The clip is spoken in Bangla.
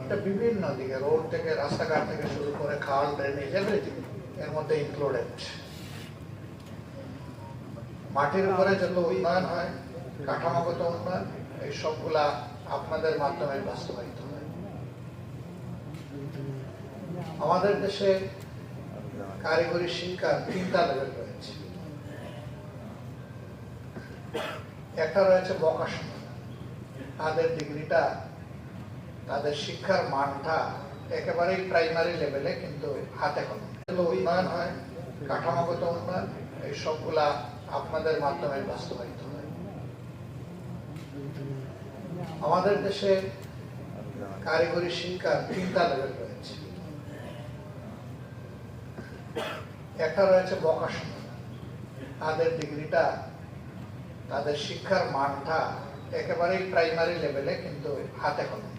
ডেভেলপমেন্টটা বিভিন্ন দিকে, রোড থেকে, রাস্তাঘাট থেকে শুরু করে খাল, ড্রেনেজ, এভরিথিং এর মধ্যে ইনক্লুডেড। মাটির উপরে যত উন্নয়ন হয়, কাঠামোগত উন্নয়ন, এই সবগুলা আপনাদের মাধ্যমে বাস্তবায়িত হয়। আমাদের দেশে কারিগরি শিক্ষার 3টা লেভেল রয়েছে। একটা রয়েছে ভোকেশনাল, তাদের ডিগ্রিটা, তাদের শিক্ষার মানটা একেবারেই প্রাইমারি লেভেলে, কিন্তু হাতে কলমে উন্নয়ন হয়, কাঠামোগত উন্নয়ন, এই সবগুলা আপনাদের মাধ্যমে বাস্তবায়িত হয়। আমাদের দেশে কারিগরি শিক্ষার 3টা লেভেল রয়েছে। একটা রয়েছে ভোকেশনাল, তাদের ডিগ্রিটা, তাদের শিক্ষার মানটা একেবারেই প্রাইমারি লেভেলে, কিন্তু হাতে কলমে।